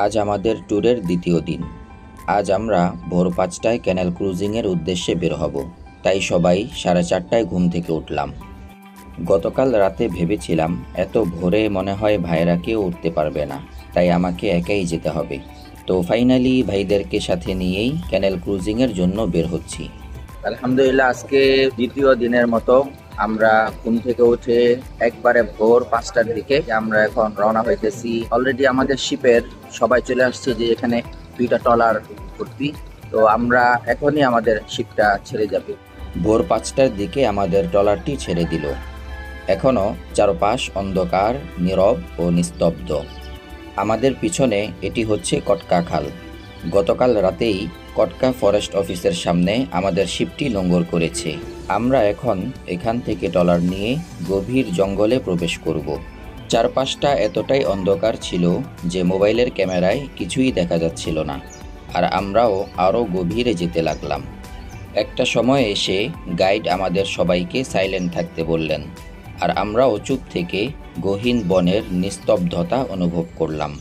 আজ আমাদের ট্যুরের দ্বিতীয় দিন। আজ আমরা ভোর ৫টায় ক্যানেল ক্রুজিংয়ের উদ্দেশ্যে বের হব। তাই সবাই 4:30টায় ঘুম থেকে উঠলাম। গতকাল রাতে ভেবেছিলাম এত ভোরে মনে হয় ভাইয়েরা কেউ উঠতে পারবে না, তাই আমাকে একাই যেতে হবে। তো ফাইনালি ভাইদেরকে সাথে নিয়েই ক্যানেল ক্রুজিংয়ের জন্য বের হচ্ছি। আলহামদুলিল্লাহ, আজকে দ্বিতীয় দিনের মতো আমরা ঘুম থেকে উঠে একবারে ভোর 5টার দিকে আমরা এখন রওনা হইতেছি। অলরেডি আমাদের শিপের সবাই চলে আসছে, যে এখানে 2টা ট্রলার ভর্তি। তো আমরা এখনই আমাদের শিপটা ছেড়ে যাবে। ভোর 5টার দিকে আমাদের ট্রলারটি ছেড়ে দিল। এখনো চারপাশ অন্ধকার, নীরব ও নিস্তব্ধ। আমাদের পিছনে এটি হচ্ছে কটকা খাল। গতকাল রাতেই কটকা ফরেস্ট অফিসের সামনে আমাদের শিপটি নোঙর করেছে। আমরা এখন এখান থেকে ট্রলার নিয়ে গভীর জঙ্গলে প্রবেশ করব। চারপাশটা এতটাই অন্ধকার ছিল যে মোবাইলের ক্যামেরায় কিছুই দেখা যাচ্ছিল না, আর আমরাও আরও গভীরে যেতে লাগলাম। একটা সময় এসে গাইড আমাদের সবাইকে সাইলেন্ট থাকতে বললেন, আর আমরাও চুপ থেকে গহীন বনের নিস্তব্ধতা অনুভব করলাম।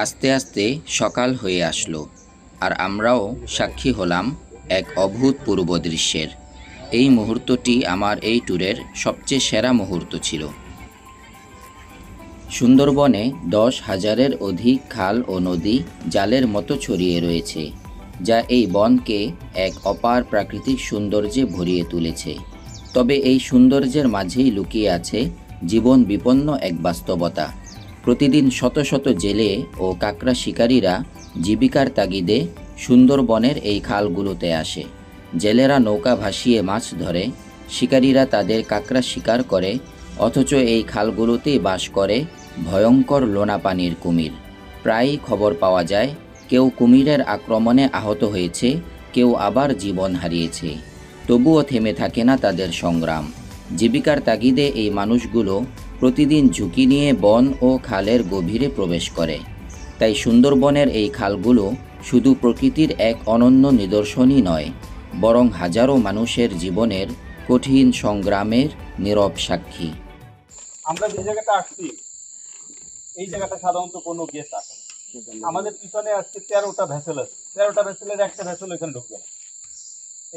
আস্তে আস্তে সকাল হয়ে আসলো, আর আমরাও সাক্ষী হলাম এক অভূতপূর্ব দৃশ্যের। এই মুহূর্তটি আমার এই ট্যুরের সবচেয়ে সেরা মুহূর্ত ছিল। সুন্দরবনে 10,000-এর অধিক খাল ও নদী জালের মতো ছড়িয়ে রয়েছে, যা এই বনকে এক অপার প্রাকৃতিক সৌন্দর্যে ভরিয়ে তুলেছে। তবে এই সৌন্দর্যের মাঝেই লুকিয়ে আছে জীবন বিপন্ন এক বাস্তবতা। প্রতিদিন শত শত জেলে ও কাঁকড়া শিকারীরা জীবিকার তাগিদে সুন্দরবনের এই খালগুলোতে আসে। জেলেরা নৌকা ভাসিয়ে মাছ ধরে, শিকারীরা তাদের কাঁকড়া শিকার করে, অথচ এই খালগুলোতেই বাস করে ভয়ঙ্কর লোনা পানির কুমির। প্রায়ই খবর পাওয়া যায় কেউ কুমিরের আক্রমণে আহত হয়েছে, কেউ আবার জীবন হারিয়েছে। তবুও থেমে থাকে না তাদের সংগ্রাম। জীবিকার তাগিদে এই মানুষগুলো প্রতিদিন ঝুঁকি নিয়ে বন ও খালের গভীরে প্রবেশ করে। তাই সুন্দরবনের এই খালগুলো শুধু প্রকৃতির এক অনন্য নিদর্শনই নয়, বরং হাজারো মানুষের জীবনের কঠিন সংগ্রামের নীরব সাক্ষী। আমরা যে জায়গাটা আসছি, এই জায়গাটা সাধারণত কোনো গেস্ট আসে না। আমাদের পিছনে আসছে 13টা ভেসেল আছে। 13টা ভেসেলের একটা ভেসেল এখানে ঢুকবে না।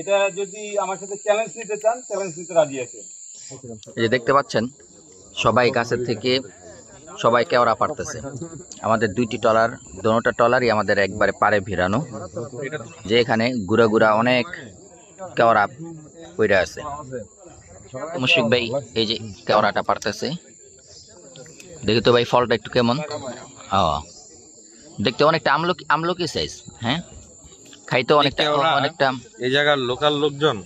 এটা যদি আমার সাথে চ্যালেঞ্জ নিতে চান, চ্যালেঞ্জ নিতে রাজি আছে। এই যে দেখতে পাচ্ছেন, সবাই গাছের থেকে সবাই কেওড়া পারতেছে। আমাদের 2টি ট্রলার, দোনোটা ট্রলারই আমাদের একবারে পারে ভিড়ানো, যে এখানে গুড়া গুড়া অনেক কেওড়া পড়ে আছে। মুশফিক ভাই এই যে কেওড়াটা পারতেছে, দেখি তো ভাই ফলটা একটু কেমন। দেখতে অনেকটা আমলকি সাইজ। হ্যাঁ, খাইতে অনেকটা এই জায়গার লোকাল লোকজন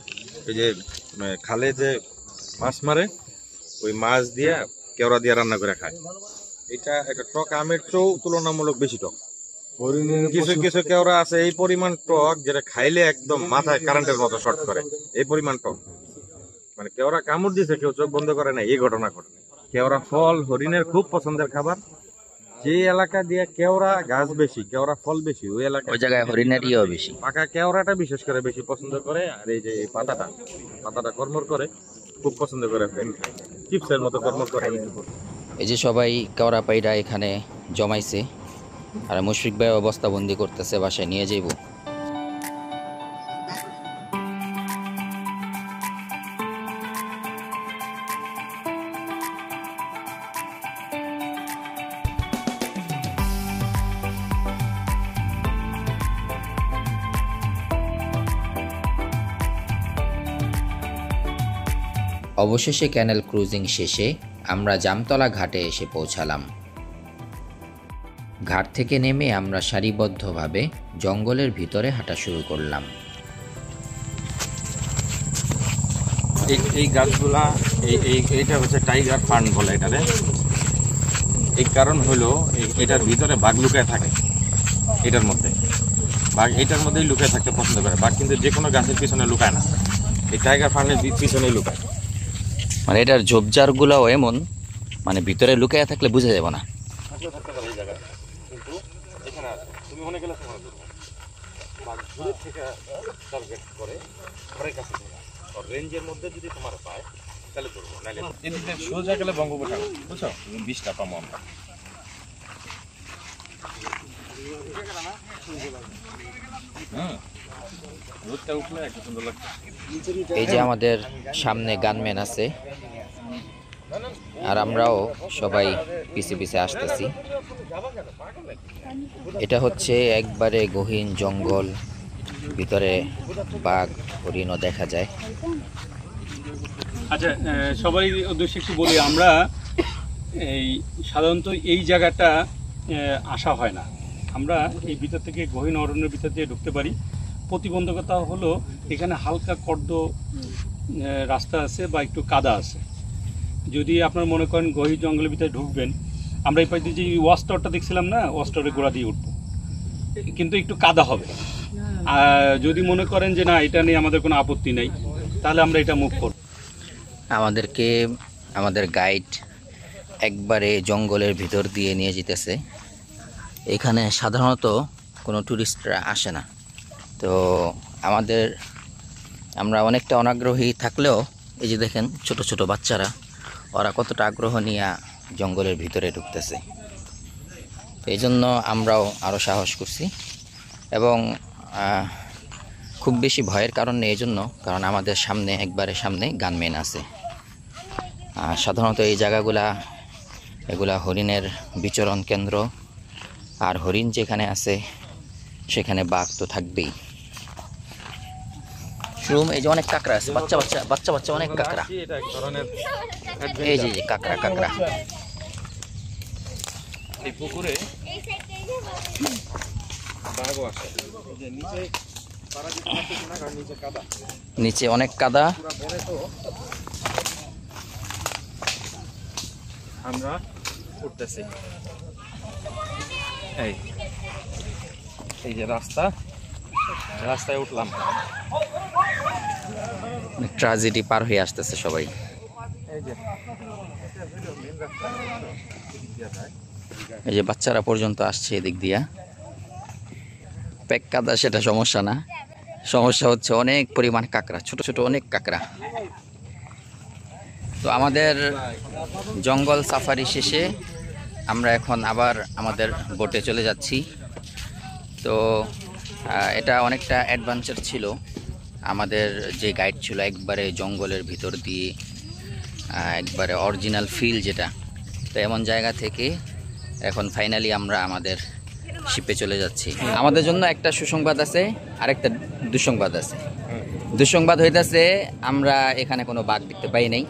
এই যে খালে যে মাছ মারে, ওই মাছ দিয়ে কেওড়া দিয়ে রান্না করে খায়। এটা একটা টক আমের চেয়েও তুলনামূলক বেশি টক। কিছু কিছু কেওড়া আছে এই পরিমাণ টক, যেটা খাইলে একদম মাথায় কারেন্টের মতো শর্ট করে, এই পরিমাণ টক। মানে কেওড়া কামড় দিয়েছে, কেউ চোখ বন্ধ করে না, এই ঘটনা ঘটে। কেওড়া ফল হরিণের খুব পছন্দের খাবার। যে এলাকা দিয়ে কেওড়া গাছ বেশি, কেওড়া ফল বেশি, ওই জায়গায় হরিণের ইয়েও বেশি। পাকা কেওড়াটা বিশেষ করে বেশি পছন্দ করে। আর এই যে এই পাতাটা কর্মর করে, খুব পছন্দ করে, চিপসের মতো কর্মর করে। এই যে সবাই কেওড়া পাইরা এখানে জমাইছে, আর মুশফিক ভাই অবস্থাবন্দি করতেছে, বাসায় নিয়ে যাইব। অবশেষে ক্যানেল ক্রুজিং শেষে আমরা জামতলা ঘাটে এসে পৌঁছালাম। ঘাট থেকে নেমে আমরা সারিবদ্ধভাবে জঙ্গলের ভিতরে হাঁটা শুরু করলাম। এই গাছগুলা এইটা হচ্ছে টাইগার ফার্ন বলে এটারে। এই কারণ হলো এটার ভিতরে বাঘ লুকায় থাকে। এটার মধ্যে বাঘ এটার মধ্যেই লুকায় থাকতে পছন্দ করে। বাঘ কিন্তু যে কোনো গাছের পিছনে লুকায় না, এই টাইগার ফার্নের পিছনেই লুকায়। মানে এটার ঝোপঝাড়গুলোও এমন, মানে ভিতরে লুকায় থাকলে বোঝা যাবে না। থাকতে পারে এই জায়গায়, কিন্তু এখানে আছে। তুমি মনে গেলে তোমার বাঘ দূরের থেকে টার্গেট করে ঘরের কাছে রেঞ্জের মধ্যে যদি তোমার পায় তাহলে ধরবো, নাহলে এদিকে সোজা গেলে বঙ্গোপসাগর, বুঝছো? 20টা পাবো আমরা। রোদটা উঠলে একটা সুন্দর লাগছে। এই যে আমাদের সামনে গানম্যান আছে, আর আমরাও সবাই পিছে পিছে আসতেছি। এটা হচ্ছে একবারে গহীন জঙ্গল, ভিতরে বাঘ হরিণও দেখা যায়। আচ্ছা, সবাই উদ্দেশ্যে একটু বলি, আমরা এই সাধারণত এই জায়গাটা আসা হয় না। আমরা এই ভিতর থেকে গহীন অরণ্যের ভিতর দিয়ে ঢুকতে পারি। প্রতিবন্ধকতা হলো এখানে হালকা কর্দ রাস্তা আছে বা একটু কাদা আছে। যদি আপনার মনে করেন গহীন জঙ্গলের ভিতরে ঢুকবেন, আমরা এই পাশে যে ওয়াচ টাওয়ারটা দেখছিলাম না, ওয়াচ টাওয়ারের গোড়া দিয়ে উঠবো, কিন্তু একটু কাদা হবে। আর যদি মনে করেন যে না, এটা নিয়ে আমাদের কোনো আপত্তি নেই, তাহলে আমরা এটা মুভ করব। আমাদেরকে আমাদের গাইড একবারে জঙ্গলের ভিতর দিয়ে নিয়ে যেতেছে। এখানে সাধারণত কোনো ট্যুরিস্টরা আসে না, তো আমরা অনেকটা অনাগ্রহী থাকলেও এই যে দেখেন ছোট ছোট বাচ্চারা, ওরা কতটা আগ্রহ নিয়ে জঙ্গলের ভিতরে ঢুকতেছে। এই জন্য আমরাও আরও সাহস করছি, এবং খুব বেশি ভয়ের কারণ নেই এই জন্য, কারণ আমাদের সামনে একবারে সামনে গানম্যান আছে। সাধারণত এই এগুলা হরিণের বিচরণ কেন্দ্র, আর হরিণ যেখানে আছে সেখানে বাঘ তো থাকবেই। এই যে অনেক কাঁকড়া আছে, বাচ্চা বাচ্চা অনেক কাঁকড়া। এটা এক ধরনের এই যে কাঁকড়া এই পুকুরে বাঘও আসে। যে নিচে পাড়া দিতে পারতেছে না, কারণ নিচে কাদা, নিচে অনেক কাদা। পুরো বনে তো আমরা উঠতেছি। এই যে রাস্তায় উঠলাম। ট্র্যাজেডি পার হয়ে আসতেছে সবাই। এই যে বাচ্চারা পর্যন্ত আসছে এদিক দিয়া। প্যাক কাদা সেটা সমস্যা না, সমস্যা হচ্ছে অনেক পরিমাণ কাঁকড়া, ছোট ছোট অনেক কাঁকড়া। তো আমাদের জঙ্গল সাফারি শেষে আমরা এখন আবার আমাদের বোটে চলে যাচ্ছি। তো এটা অনেকটা অ্যাডভেঞ্চার ছিল। আমাদের যে গাইড ছিল একবারে জঙ্গলের ভিতর দিয়ে, একবারে অরিজিনাল ফিল যেটা, তো এমন জায়গা থেকে এখন ফাইনালি আমরা আমাদের শিপে চলে যাচ্ছি। আমাদের জন্য একটা সুসংবাদ আছে, আরেকটা দুঃসংবাদ আছে। দুঃসংবাদ হইতেছে আমরা এখানে কোনো বাঘ দেখতে পাই নাই,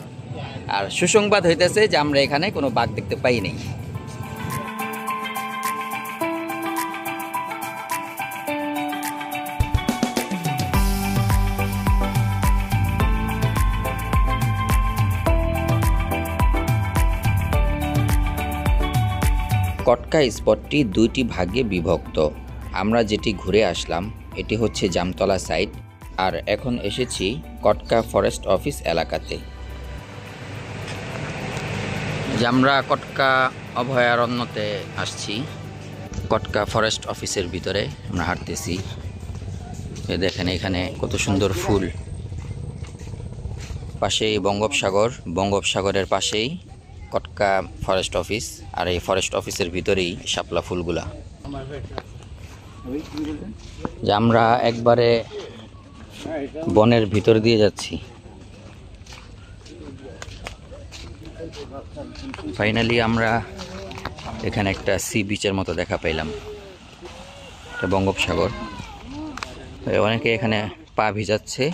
আর সুসংবাদ হইতেছে যে আমরা এখানে কোনো বাঘ দেখতে পাই নাই। কটকা স্পটটি দুইটি ভাগে বিভক্ত। আমরা যেটি ঘুরে আসলাম এটি হচ্ছে জামতলা সাইড, আর এখন এসেছি কটকা ফরেস্ট অফিস এলাকাতে। যে আমরা কটকা অভয়ারণ্যতে আসছি, কটকা ফরেস্ট অফিসের ভিতরে আমরা হাঁটতেছি। দেখেন এখানে কত সুন্দর ফুল, পাশেই বঙ্গোপসাগরের পাশেই কটকা ফরেস্ট অফিস, আর এই ফরেস্ট অফিসের ভিতরেই শাপলা ফুলগুলা। যে আমরা একবারে বনের ভিতর দিয়ে যাচ্ছি। ফাইনালি আমরা এখানে একটা সি বিচের মতো দেখা পাইলাম, এটা বঙ্গোপসাগর। অনেকে এখানে পা ভিজাচ্ছে।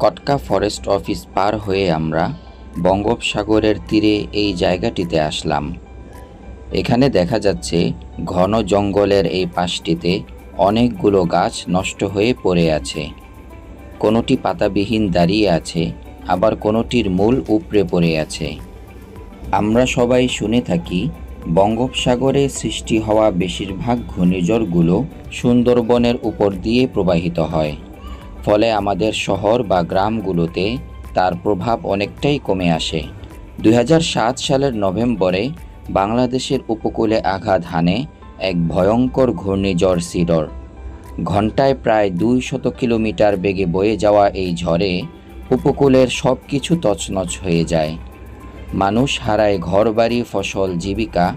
কটকা ফরেস্ট অফিস পার হয়ে আমরা বঙ্গোপসাগরের তীরে এই জায়গাটিতে আসলাম। এখানে দেখা যাচ্ছে ঘন জঙ্গলের এই পাশটিতে অনেকগুলো গাছ নষ্ট হয়ে পড়ে আছে। কোনোটি পাতাবিহীন দাঁড়িয়ে আছে, আবার কোনোটির মূল উপড়ে পড়ে আছে। আমরা সবাই শুনে থাকি বঙ্গোপসাগরে সৃষ্টি হওয়া বেশিরভাগ ঘূর্ণিঝড়গুলো সুন্দরবনের উপর দিয়ে প্রবাহিত হয়, ফলে আমাদের শহর বা গ্রামগুলোতে তার প্রভাব অনেকটাই কমে আসে। 2007 সালের নভেম্বরে বাংলাদেশের উপকূলে আঘাত হানে এক ভয়ঙ্কর ঘূর্ণিঝড় সিডর। ঘন্টায় প্রায় 200 কিলোমিটার বেগে বয়ে যাওয়া এই ঝড়ে উপকূলের সব কিছু তছনছ হয়ে যায়। মানুষ হারায় ঘরবাড়ি, ফসল, জীবিকা,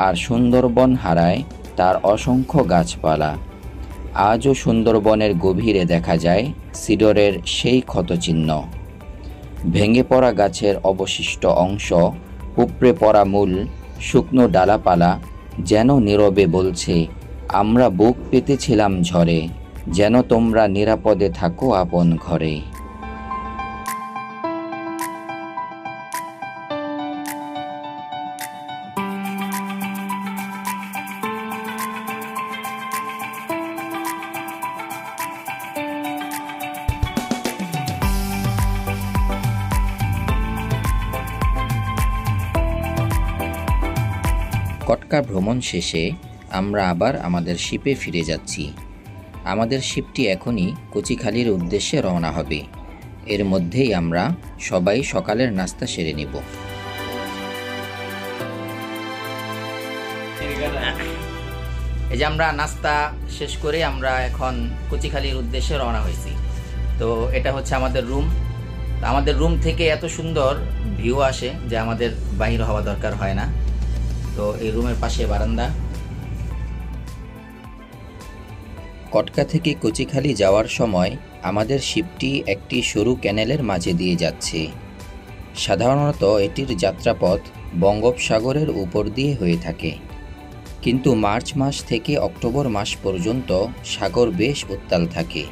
আর সুন্দরবন হারায় তার অসংখ্য গাছপালা। আজও সুন্দরবনের গভীরে দেখা যায় সিডরের সেই ক্ষতচিহ্ন। ভেঙে পড়া গাছের অবশিষ্ট অংশ, উপড়ে পড়া মূল, শুকনো ডালাপালা যেন নীরবে বলছে, আমরা বুক পেতেছিলাম ঝড়ে, যেন তোমরা নিরাপদে থাকো আপন ঘরে। কটকা ভ্রমণ শেষে আমরা আবার আমাদের শিপে ফিরে যাচ্ছি। আমাদের শিপটি এখনই কচিখালির উদ্দেশ্যে রওনা হবে। এর মধ্যেই আমরা সবাই সকালের নাস্তা সেরে নিব। এই যে আমরা নাস্তা শেষ করে আমরা এখন কচিখালির উদ্দেশ্যে রওনা হয়েছি। তো এটা হচ্ছে আমাদের রুম। আমাদের রুম থেকে এত সুন্দর ভিউ আসে যে আমাদের বাহির হওয়া দরকার হয় না। তো এই রুমের পাশে বারান্দা। কটকা থেকে কচিখালি যাওয়ার সময় আমাদের শিপটি একটি সরু ক্যানেলের মাঝে দিয়ে যাচ্ছে। সাধারণত এটির যাত্রাপথ বঙ্গোপসাগরের উপর দিয়ে হয়ে থাকে, কিন্তু মার্চ মাস থেকে অক্টোবর মাস পর্যন্ত সাগর বেশ উত্তাল থাকে।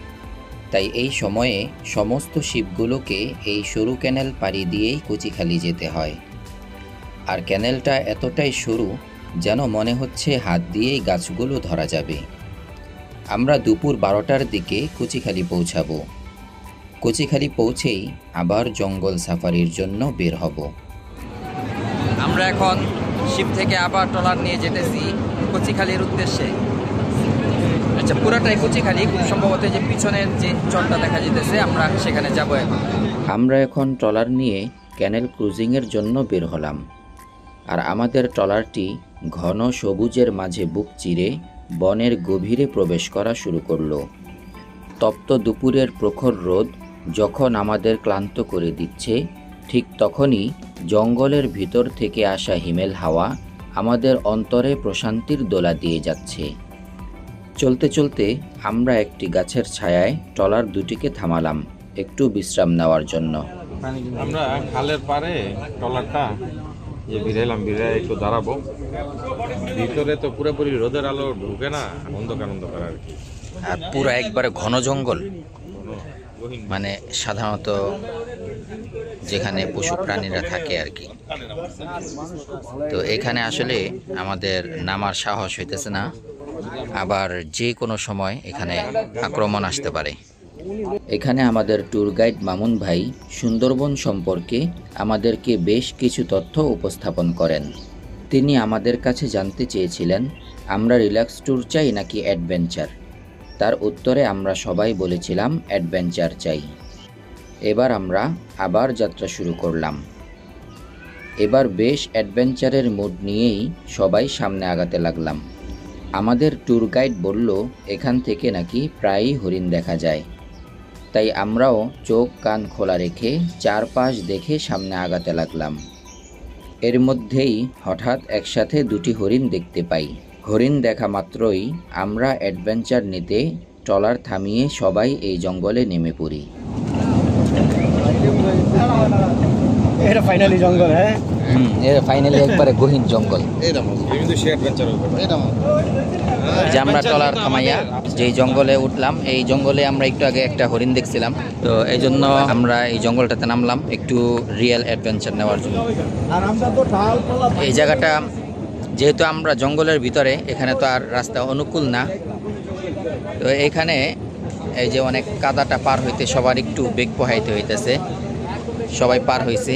তাই এই সময়ে সমস্ত শিপগুলোকে এই সরু ক্যানেল পাড়ি দিয়েই কচিখালি যেতে হয়। আর ক্যানেলটা এতটাই সরু যেন মনে হচ্ছে হাত দিয়েই গাছগুলো ধরা যাবে। আমরা দুপুর 12টার দিকে কচিখালি পৌঁছাবো। কচিখালি পৌঁছেই আবার জঙ্গল সাফারির জন্য বের হব। আমরা এখন শিপ থেকে আবার ট্রলার নিয়ে যেতেছি কচিখালির উদ্দেশ্যে। আচ্ছা, পুরাটাই কচিখালি, খুব সম্ভবত যে পিছনের যে চরটা দেখা যেতেছে আমরা সেখানে যাব এখন। আমরা এখন ট্রলার নিয়ে ক্যানেল ক্রুজিংয়ের জন্য বের হলাম। আর আমাদের ট্রলারটি ঘন সবুজের মাঝে বুক চিরে বনের গভীরে প্রবেশ করা শুরু করলো। তপ্ত দুপুরের প্রখর রোদ যখন আমাদের ক্লান্ত করে দিচ্ছে, ঠিক তখনই জঙ্গলের ভিতর থেকে আসা হিমেল হাওয়া আমাদের অন্তরে প্রশান্তির দোলা দিয়ে যাচ্ছে। চলতে চলতে আমরা একটি গাছের ছায়ায় ট্রলার দুটিকে থামালাম একটু বিশ্রাম নেওয়ার জন্য। আমরা খালের পারে ট্রলারটা যে বিরাইলাম, বিরাই একটু দাঁড়াবো। ভিতরে তো পুরোপুরি রোদের আলো ঢুকে না, অন্ধকার অন্ধকার আর কি। আর পুরো একবারে ঘন জঙ্গল, মানে সাধারণত যেখানে পশু প্রাণীরা থাকে আর কি। তো এখানে আসলে আমাদের নামার সাহস হইতেছে না, আবার যে কোনো সময় এখানে আক্রমণ আসতে পারে। এখানে আমাদের ট্যুর গাইড মামুন ভাই সুন্দরবন সম্পর্কে আমাদেরকে বেশ কিছু তথ্য উপস্থাপন করেন। তিনি আমাদের কাছে জানতে চেয়েছিলেন আমরা রিল্যাক্স ট্যুর চাই নাকি অ্যাডভেঞ্চার। তার উত্তরে আমরা সবাই বলেছিলাম অ্যাডভেঞ্চার চাই। এবার আমরা আবার যাত্রা শুরু করলাম। এবার বেশ অ্যাডভেঞ্চারের মুড নিয়েই সবাই সামনে আগাতে লাগলাম। আমাদের ট্যুর গাইড বলল এখান থেকে নাকি প্রায়ই হরিণ দেখা যায়। তাই আমরাও চোখ কান খোলা রেখে চারপাশ দেখে সামনে আগাতে লাগলাম। এর মধ্যেই হঠাৎ একসাথে দুটি হরিণ দেখতে পাই। হরিণ দেখা মাত্রই আমরা অ্যাডভেঞ্চার নিতে ট্রলার থামিয়ে সবাই এই জঙ্গলে নেমে পড়ি। এটা ফাইনালি জঙ্গল, হ্যাঁ এটা ফাইনালি একবারে গহীন জঙ্গল। কিন্তু সে অ্যাডভেঞ্চার হবে। যে আমরা ট্রলার থামাইয়া যেই জঙ্গলে উঠলাম, এই জঙ্গলে আমরা একটু আগে একটা হরিণ দেখছিলাম, তো এই জন্য আমরা এই জঙ্গলটাতে নামলাম একটু রিয়েল অ্যাডভেঞ্চার নেওয়ার জন্য। এই জায়গাটা যেহেতু আমরা জঙ্গলের ভিতরে, এখানে তো আর রাস্তা অনুকূল না, তো এখানে এই যে অনেক কাদাটা পার হইতে সবার একটু বেগ পোহাইতে হইতেছে, সবাই পার হয়েছে।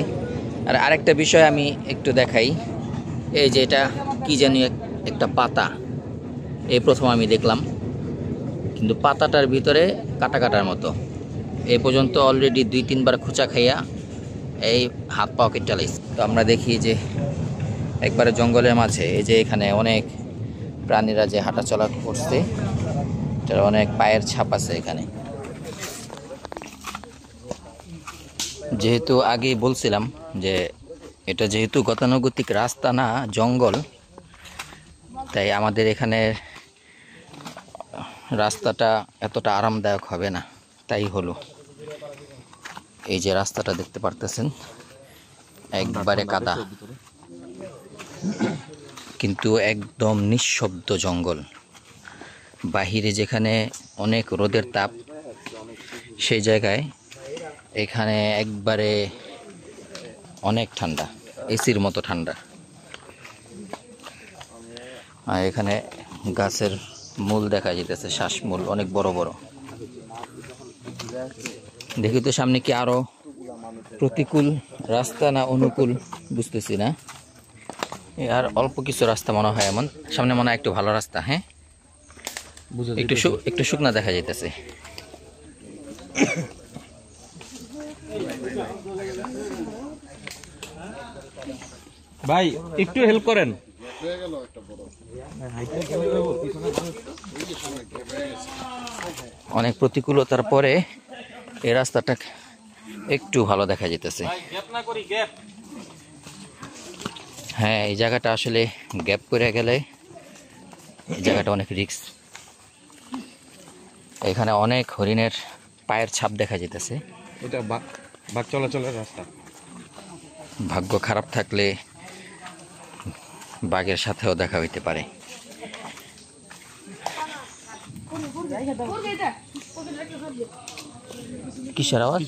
আর আরেকটা বিষয় আমি একটু দেখাই, এই যে এটা কি জানি একটা পাতা, এই প্রথম আমি দেখলাম, কিন্তু পাতাটার ভিতরে কাটা কাটার মতো। এই পর্যন্ত অলরেডি 2-3 বার খোঁচা খাইয়া এই হাত পা কেটে লাইছে। তো আমরা দেখি যে একবারে জঙ্গলের মাঝে এই যে এখানে অনেক প্রাণীরা যে হাঁটাচলা করছে, এটার অনেক পায়ের ছাপ আছে এখানে। যেহেতু আগেই বলছিলাম যে এটা যেহেতু গতানুগতিক রাস্তা না, জঙ্গল, তাই আমাদের এখানে রাস্তাটা এতটা আরামদায়ক হবে না। তাই হলো এই যে রাস্তাটা দেখতে পারতেছেন, একবারে কাদা, কিন্তু একদম নিঃশব্দ জঙ্গল। বাহিরে যেখানে অনেক রোদের তাপ, সেই জায়গায় এখানে একবারে অনেক ঠান্ডা, এসির মতো ঠান্ডা। আর এখানে গাছের মূল দেখা যেতেছে, শ্বাসমূল অনেক বড় বড়। দেখি তো সামনে কি আরো প্রতিকূল রাস্তা না অনুকূল বুঝতেছি না। আর অল্প কিছু রাস্তা মনে হয় এমন, সামনে মনে হয় একটু ভালো রাস্তা। হ্যাঁ, একটু শুকনা দেখা যাইতেছে। ভাই একটু হেল্প করেন। অনেক প্রতিকূলতার পরে এই রাস্তাটা একটু ভালো দেখা যেতেছে। হ্যাঁ, এই জায়গাটা আসলে গ্যাপ করে গেলে এই জায়গাটা অনেক রিস্ক। এখানে অনেক হরিণের পায়ের ছাপ দেখা যেতেছে। এটা বাঘ চলাচলের রাস্তা। ভাগ্য খারাপ থাকলে বাঘের সাথেও দেখা হইতে পারে। কিসের আওয়াজ?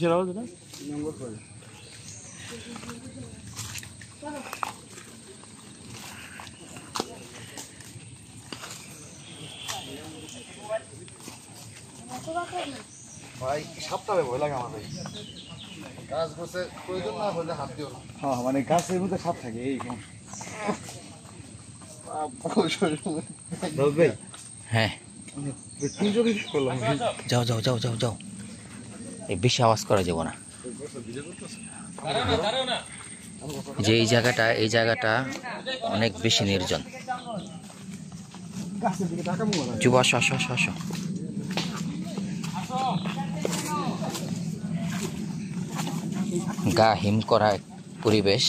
ভাই সাপটারে ভয় লাগে আমার ভাই। গাছ বসে প্রয়োজন না হলে হাত দিও না। হ্যাঁ, মানে গাছের মধ্যে সাপ থাকে এই। হ্যাঁ, যাও যাও যাও যাও যাও, এই বেশি আওয়াজ করা যাবো না। যে এই জায়গাটা অনেক বেশি নির্জন। যুব, আসো আসো আসো আসো। গা হিম করা পরিবেশ।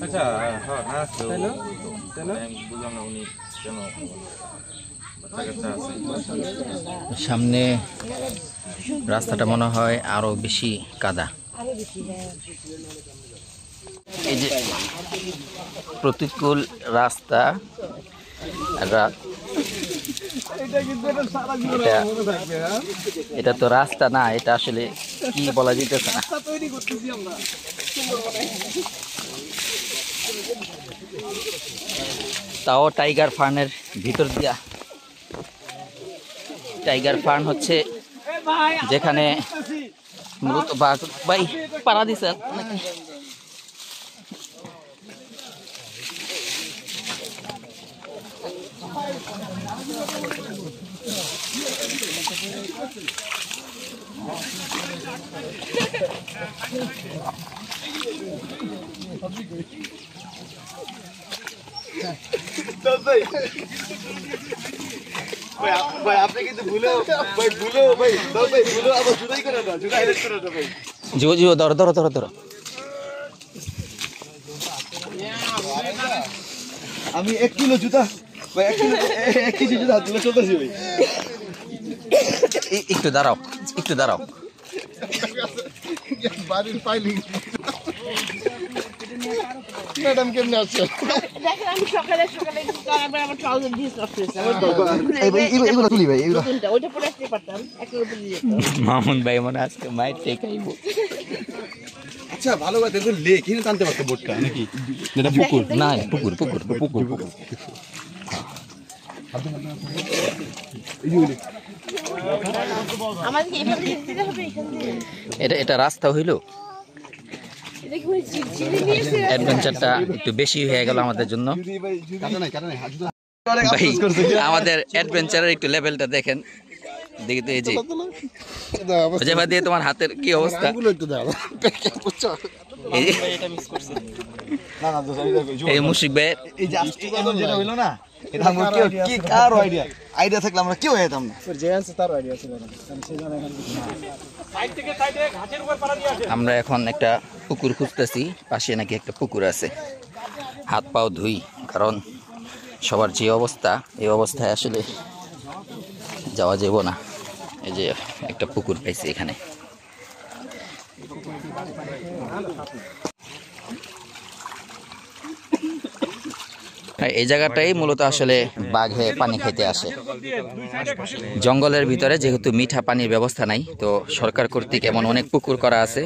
আচ্ছা, হ্যাঁ না বুঝলাম না উনি কেন বাচ্চা আছে। সামনে রাস্তাটা মনে হয় আরো বেশি কাদা। এই যে প্রতিকূল রাস্তা, এটা তো রাস্তা না, এটা আসলে কি বলা যেতেছে না। তাও টাইগার ফার্নের ভিতর দিয়া। টাইগার ফার্ন হচ্ছে যেখানে মূলত বাঘ। ভাই পাড়া দিছেন ভাই আপনি কিন্তু ভুলেও ভাই আবার জুড়াই করে না, জুড়াই হেল্প করে না ভাই। জিও জিও, ধরো ধরো ধরো ধরো। আমি 1 কিলো জুতা ভাই, 1 কেজি জুতা হাত দিলে চলতেছি ভাই। একটু দাঁড়াও, একটু দাঁড়াও। বাড়ির ফাইলিং ম্যাডাম কেমনে আছেন? দেখেন আমি সকালে আমার ট্রাউজার জিন্স নষ্ট হয়েছে এগুলো তুলি ভাই, এগুলো ওইটা পরে আসতে পারতাম একটা উপরে যেত মামুন ভাই মনে আজকে মাইর টেকাইব। আচ্ছা ভালো কথা তো লেক কিনে টানতে পারতো বোটটা নাকি? এটা পুকুর না পুকুর পুকুর পুকুর পুকুর। আমাদেরকে এভাবে যেতে হবে এখান দিয়ে এটা এটা রাস্তা হইলো, এটা কি হয়েছে চিনি নিয়েছে অ্যাডভেঞ্চারটা একটু বেশি হয়ে গেল আমাদের জন্য। কাটা নাই ভাই আমাদের অ্যাডভেঞ্চারের একটু লেভেলটা দেখেন, দেখি তো এই যে যেভাবে দিয়ে তোমার হাতের কি অবস্থা। আঙ্গুল একটু দাও এই যে- এই মুশিক ভাই এই যে আজকে যেটা হইলো না, এটা আমরা কি কার আইডিয়া থাকলে আমরা কেউ যেতাম না। যে আছে তার আইডিয়া ছিল না, কারণ সে জানে এখান থেকে সাইড থেকে সাইডে ঘাটের উপর পাড়া দিয়ে আসে। আমরা এখন একটা পুকুর খুঁজতেছি, পাশে নাকি একটা পুকুর আছে। হাত পাও ধুই, কারণ সবার যে অবস্থা, এই অবস্থায় আসলে যাওয়া যাব না। এই যে একটা পুকুর পাইছি এখানে। এই জায়গাটাই মূলত আসলে বাঘে পানি খেতে আসে। জঙ্গলের ভিতরে যেহেতু মিঠা পানির ব্যবস্থা নাই, তো সরকার কর্তৃক এমন অনেক পুকুর করা আছে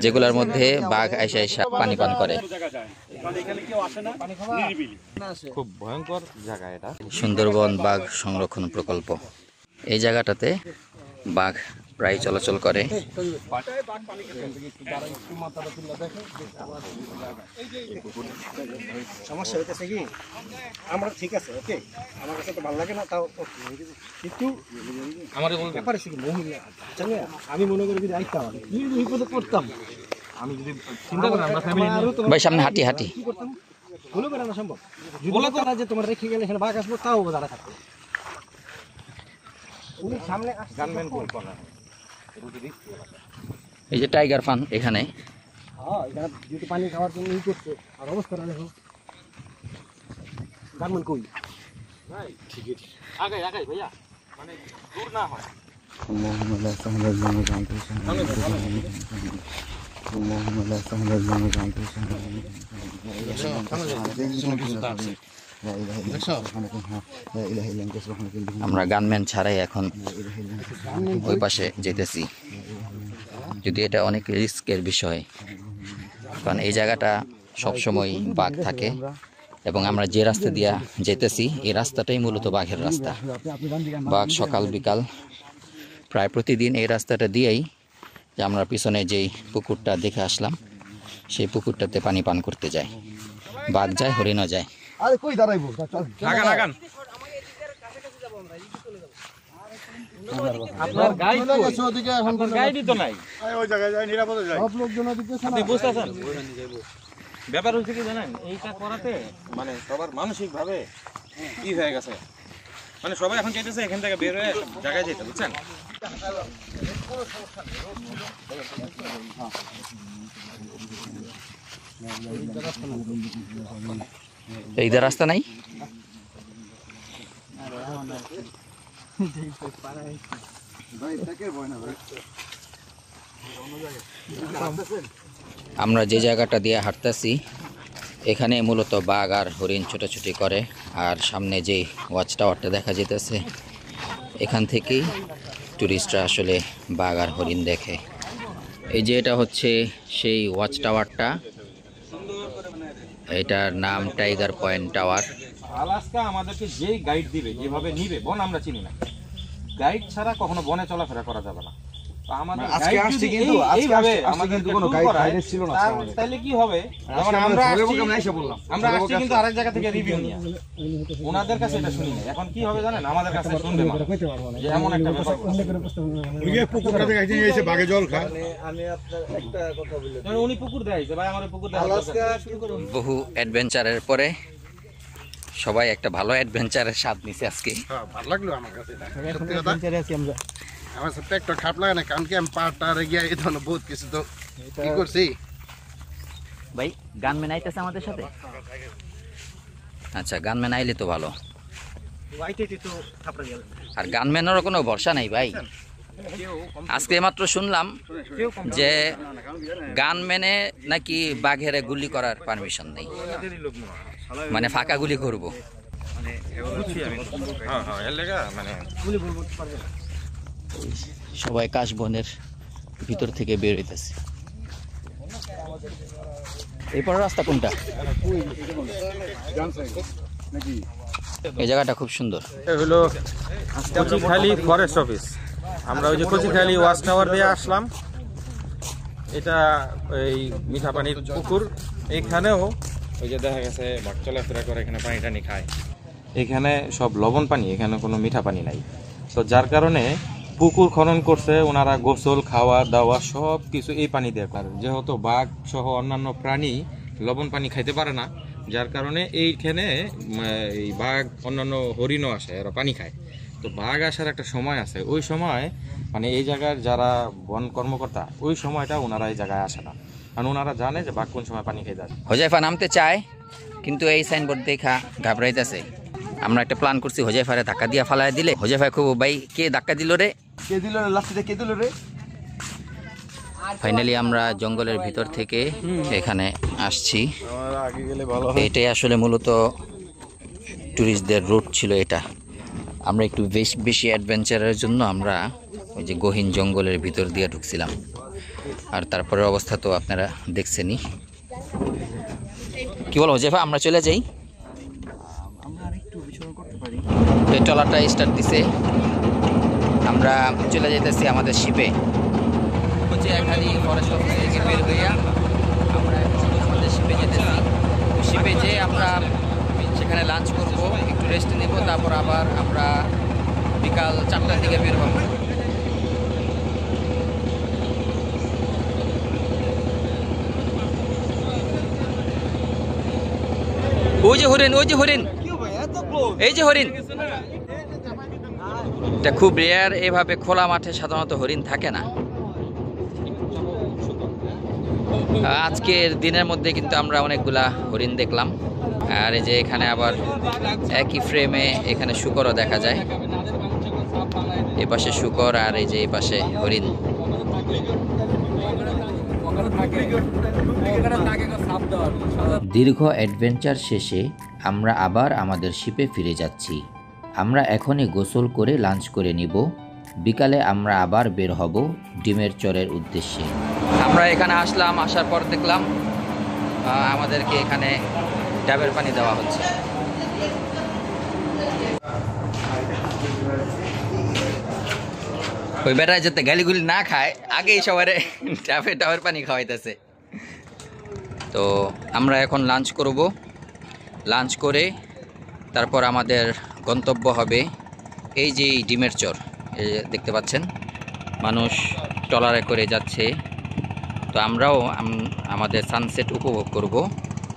যেগুলোর মধ্যে বাঘ আইসা আইসা পানি পান করে। খুব ভয়ঙ্কর জায়গা এটা। সুন্দরবন বাঘ সংরক্ষণ প্রকল্প, এই জায়গাটাতে বাঘ প্রায় চলাচল করে। সমস্যা হইতেছে কি আমরা ঠিক আছে ওকে, আমার কাছে তো ভালো লাগে না, তাও কিন্তু আমার ব্যাপার আছে কি মহিলা জানেন, আমি মনে করি যদি আইতাম কি বিপদে পড়তাম, আমি যদি চিন্তা করি আমরা ফ্যামিলি ভাই সামনে হাঁটি হাঁটি কি করতাম, হলো করে না সম্ভব, যদি বলতো না যে তোমার রেখে গেলে এখানে বাঘ আসবো, তাও দাঁড়া থাকতো। উনি সামনে গানম্যান করবো না, এই যে টাইগার ফান এখানে। হ্যাঁ এখানে যেহেতু পানি খাওয়ার জন্য ই করছে, আর অবস্থা না দেখো গানম্যান কই আগে আগে ভাইয়া মানে দূর না হয়। আমরা গানম্যান ছাড়াই এখন ওই পাশে যেতেছি, যদি এটা অনেক রিস্কের বিষয়, কারণ এই জায়গাটা সবসময় বাঘ থাকে এবং আমরা যে রাস্তা দিয়া যেতেছি এই রাস্তাটাই মূলত বাঘের রাস্তা। বাঘ সকাল বিকাল প্রায় প্রতিদিন এই রাস্তাটা দিয়েই, যে আমরা পিছনে যেই পুকুরটা দেখে আসলাম সেই পুকুরটাতে পানি পান করতে যায়। বাঘ যায়, হরিণও যায়। আরে কই দাঁড়াইবো, লাগান লাগান। আপনার গাইড ওদিকে এখন গাইডই তো নাই। ওই জায়গায় যাই, নিরাপদে যাই। সব লোকজন ওদিকে আপনি বুঝতেছেন ব্যাপার হচ্ছে কি জানেন, এইটা করাতে মানে সবার মানসিক ভাবে কি হয়ে গেছে, মানে সবাই এখন চাইতেছে এখান থেকে বের হয়ে জায়গায় যেতে, বুঝছেন? এইদের রাস্তা নাই। আমরা যে জায়গাটা দিয়ে হাঁটতেছি এখানে মূলত বাঘ আর হরিণ ছোটাছুটি করে, আর সামনে যে ওয়াচ টাওয়ারটা দেখা যেতেছে এখান থেকেই টুরিস্টরা আসলে বাঘ আর হরিণ দেখে। এই যে এটা হচ্ছে সেই ওয়াচ টাওয়ারটা, এটার নাম টাইগার পয়েন্ট টাওয়ার। আলাস্কা আমাদেরকে যেই গাইড দিবে, যেভাবে নিবে, বন আমরা চিনি না, গাইড ছাড়া কখনো বনে চলাফেরা করা যাবে না। তো আমাদের আজকে guide আসছি যদি কিন্তু এইভাবে আজকে আমাদের কিন্তু কোনো গাইড ছিল না আমাদের। তাহলে কি হবে, যেমন আমরা আমরা আসছি কিন্তু আরেক জায়গা থেকে রিভিউ নিয়ে, ওনাদের কাছে এটা শুনি না। এখন কি হবে জানেন, আমাদের কাছে শুনবে মানুষ, যে এমন একটা ব্যাপার আমি আপনার একটা কথা বলি, যেমন উনি পুকুর দেয় যে ভাই আমার পুকুর দেয়। বহু অ্যাডভেঞ্চারের পরে সবাই একটা ভালো অ্যাডভেঞ্চারের স্বাদ নিছে আজকে। ভালো লাগলো আমার কাছে এটা। সত্যি কথা আমার সাথে একটা খারাপ লাগে না, কারণ কি আমি পাহাড় গিয়ে এই ধরনের বহুত কিছু তো কি করছি। ভাই গানম্যান আইতেছে আমাদের সাথে? আচ্ছা গানম্যান আইলে তো ভালো, আর গানম্যানেরও কোনো ভরসা নাই ভাই। আজকে মাত্র শুনলাম যে গান মেনে নাকি বাঘের গুলি করার পারমিশন নেই, মানে ফাঁকা গুলি করব। সবাই কাশবনের ভিতর থেকে বের হইতেছে। এরপর রাস্তা কোনটা? এই জায়গাটা খুব সুন্দর। হলো কচিখালি ফরেস্ট অফিস। আমরা ওই যে কচিখালি ওয়াচ টাওয়ার দিয়ে আসলাম, এটা এই মিঠা পানির পুকুর। এইখানেও ওই যে দেখা গেছে বাঘ চলাফেরা করে, এখানে পানি টানি খায়। এখানে সব লবণ পানি, এখানে কোনো মিঠা পানি নাই। তো যার কারণে পুকুর খনন করছে ওনারা, গোসল খাওয়া দাওয়া সব কিছু এই পানি দিয়ে করে। যেহেতু বাঘ সহ অন্যান্য প্রাণী লবণ পানি খাইতে পারে না, যার কারণে এইখানে এই বাঘ, অন্যান্য হরিণও আসে, এরা পানি খায়। তো বাঘ আসার একটা সময় আছে, ওই সময় মানে এই জায়গার যারা বন কর্মকর্তা, ওই সময়টা ওনারা এই জায়গায় আসে না, কারণ ওনারা জানে যে বাঘ কোন সময় পানি খেয়ে যাবে। হোজাইফা নামতে চায় কিন্তু এই সাইনবোর্ড দেখা ঘাবড়াইতেছে। আমরা একটা প্ল্যান করছি, হোজাইফারে ধাক্কা দিয়া ফালাই দিলে। হোজাইফা খুব, ভাই কে ধাক্কা দিল রে, কে দিল রে, লাস্টে কে দিল রে। ফাইনালি আমরা জঙ্গলের ভিতর থেকে এখানে আসছি। এটাই আসলে মূলত ট্যুরিস্টদের রুট ছিল এটা। আমরা একটু বেশি অ্যাডভেঞ্চারের জন্য আমরা ওই যে গহীন জঙ্গলের ভিতর দিয়ে ঢুকছিলাম। আর তারপরে অবস্থা তো আপনারা দেখছেনই। কি বলো হোজাইফা, আমরা চলে যাই? ট্রলারটা স্টার্ট দিছে, আমরা চলে যেতেছি আমাদের শিপে। খালি ফরেস্ট অফিস থেকে বের হইয়া আমরা আমাদের শিপে যেতেছি। শিপে যেয়ে আমরা সেখানে লাঞ্চ করব, একটু রেস্ট নেব, তারপর আবার আমরা বিকাল 4টার দিকে বের হব। ওই যে হরিণ, ওই যে হরিণ, এই যে হরিণ। এটা খুব রেয়ার, এভাবে খোলা মাঠে সাধারণত হরিণ থাকে না। আজকের দিনের মধ্যে কিন্তু আমরা অনেকগুলা হরিণ দেখলাম। আর এই যে এখানে আবার একই ফ্রেমে এখানে শূকরও দেখা যায়। এই পাশে শূকর আর এই যে এই পাশে হরিণ। দীর্ঘ অ্যাডভেঞ্চার শেষে আমরা আবার আমাদের শিপে ফিরে যাচ্ছি। আমরা এখনই গোসল করে লাঞ্চ করে নিব। বিকালে আমরা আবার বের হব ডিমের চরের উদ্দেশ্যে। আমরা এখানে আসলাম, আসার পর দেখলাম আমাদেরকে এখানে ডাবের পানি দেওয়া হচ্ছে। ওই বেটায় যাতে গালিগুলি না খায়, আগেই সবারে ডাবের পানি খাওয়াইতেছে। তো আমরা এখন লাঞ্চ করব। লাঞ্চ করে তারপর আমাদের গন্তব্য হবে এই যে ডিমের চর। এই দেখতে পাচ্ছেন মানুষ ট্রলারে করে যাচ্ছে। তো আমরাও আমাদের সানসেট উপভোগ করব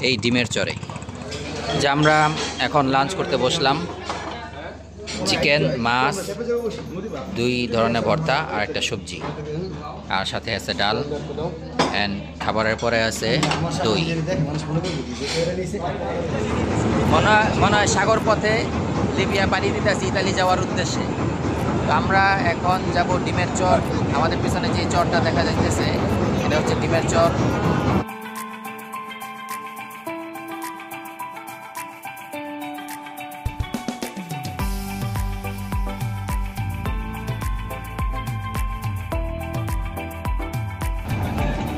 এই ডিমের চরে। যে আমরা এখন লাঞ্চ করতে বসলাম। চিকেন, মাছ, 2 ধরনের ভর্তা আর একটা সবজি, আর সাথে আছে ডাল, অ্যান্ড খাবারের পরে আছে দই। মনে হয় সাগর পথে লিবিয়া পাড়ি দিতেছি ইতালি যাওয়ার উদ্দেশ্যে। তো আমরা এখন যাব ডিমের চর। আমাদের পিছনে যে চরটা দেখা যাইতেছে এটা হচ্ছে ডিমের চর।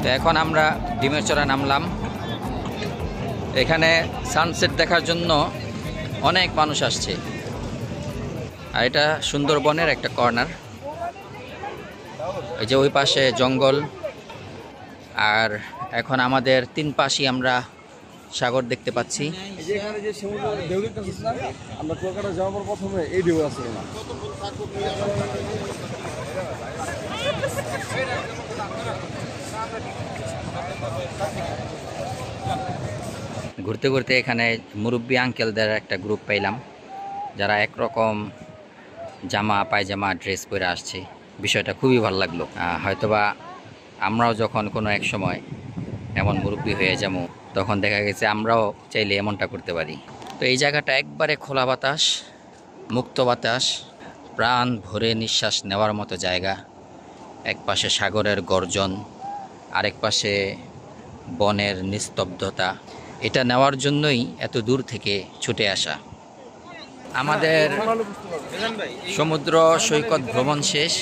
তো এখন আমরা ডিমের চরে নামলাম। এখানে সানসেট দেখার জন্য অনেক মানুষ আসছে। আর এটা সুন্দরবনের একটা কর্নার। এই যে ওই পাশে জঙ্গল, আর এখন আমাদের 3 পাশেই আমরা সাগর দেখতে পাচ্ছি। আমরা কলকাতা যাওয়ার পর প্রথমে এই ঢেউ আছে না। ঘুরতে ঘুরতে এখানে মুরব্বী আঙ্কেলদের একটা গ্রুপ পাইলাম, যারা একরকম জামা পায়জামা ড্রেস পরে আসছে। বিষয়টা খুবই ভালো লাগলো। হয়তোবা আমরাও যখন কোনো এক সময় এমন মুরব্বী হয়ে যাবো, তখন দেখা গেছে আমরাও চাইলে এমনটা করতে পারি। তো এই জায়গাটা একবারে খোলা বাতাস, মুক্ত বাতাস, প্রাণ ভরে নিঃশ্বাস নেওয়ার মতো জায়গা। এক পাশে সাগরের গর্জন, আরেক পাশে বনের নিস্তব্ধতা। এটা নেওয়ার জন্যই এত দূর থেকে ছুটে আসা। আমাদের সমুদ্র সৈকত ভ্রমণ শেষ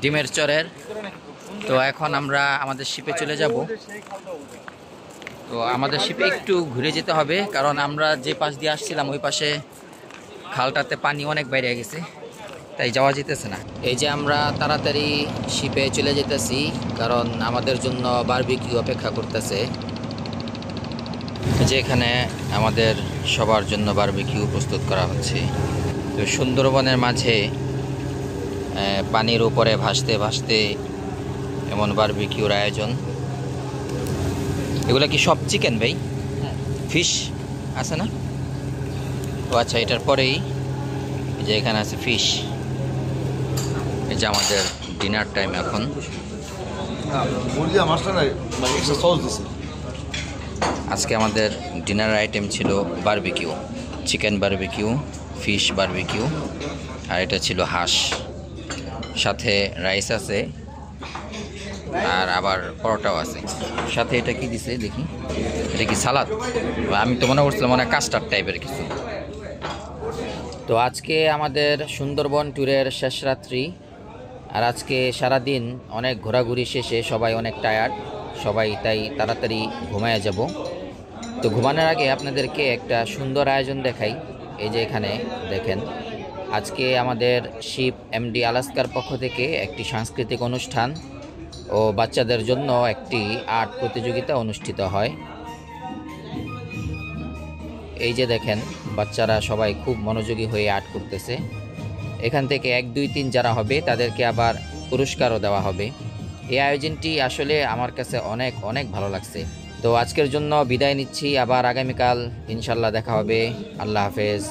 ডিমের চরের। তো এখন আমরা আমাদের শিপে চলে যাব। তো আমাদের শিপে একটু ঘুরে যেতে হবে, কারণ আমরা যে পাশ দিয়ে আসছিলাম ওই পাশে খালটাতে পানি অনেক বাইরে গেছে, তাই যাওয়া যেতেছে না। এই যে আমরা তাড়াতাড়ি শিপে চলে যেতেছি, কারণ আমাদের জন্য বারবিকিউ অপেক্ষা করতেছে। যে এখানে আমাদের সবার জন্য বারবিকিউ প্রস্তুত করা হচ্ছে। তো সুন্দরবনের মাঝে পানির উপরে ভাসতে ভাসতে এমন বারবিকিউর আয়োজন। এগুলো কি সব চিকেন ভাই? ফিশ আছে না? ও আচ্ছা, এটার পরেই যে এখানে আছে ফিশ। এই যে আমাদের ডিনার টাইম এখন। আজকে আমাদের ডিনার আইটেম ছিল barbecue, chicken barbecue, fish barbecue, আর এটা ছিল হাঁস, সাথে রাইস আছে আর আবার পরোটাও আছে। সাথে এটা কি দিছে দেখি, এটা কি সালাদ? আমি তো মনে করছিলাম অনেক কাস্টার্ড টাইপের কিছু। তো আজকে আমাদের সুন্দরবন ট্যুরের শেষ রাত্রি, আর আজকে সারাদিন অনেক ঘোরাঘুরি শেষে সবাই অনেক টায়ার্ড, সবাই তাই তাড়াতাড়ি ঘুমায় যাব। তো ঘুমানোর আগে আপনাদেরকে একটা সুন্দর আয়োজন দেখাই। এই যে এখানে দেখেন, আজকে আমাদের শিপ এমডি আলাস্কার পক্ষ থেকে একটি সাংস্কৃতিক অনুষ্ঠান ও বাচ্চাদের জন্য একটি আর্ট প্রতিযোগিতা অনুষ্ঠিত হয়। এই যে দেখেন, বাচ্চারা সবাই খুব মনোযোগী হয়ে আর্ট করতেছে। এখান থেকে 1, 2, 3 যারা হবে তাদেরকে আবার পুরস্কারও দেওয়া হবে। এই আয়োজনটি আসলে আমার কাছে অনেক অনেক ভালো লাগছে। তো আজকের জন্য বিদায় নিচ্ছি, আবার আগামীকাল ইনশাল্লাহ দেখা হবে। আল্লাহ হাফেজ।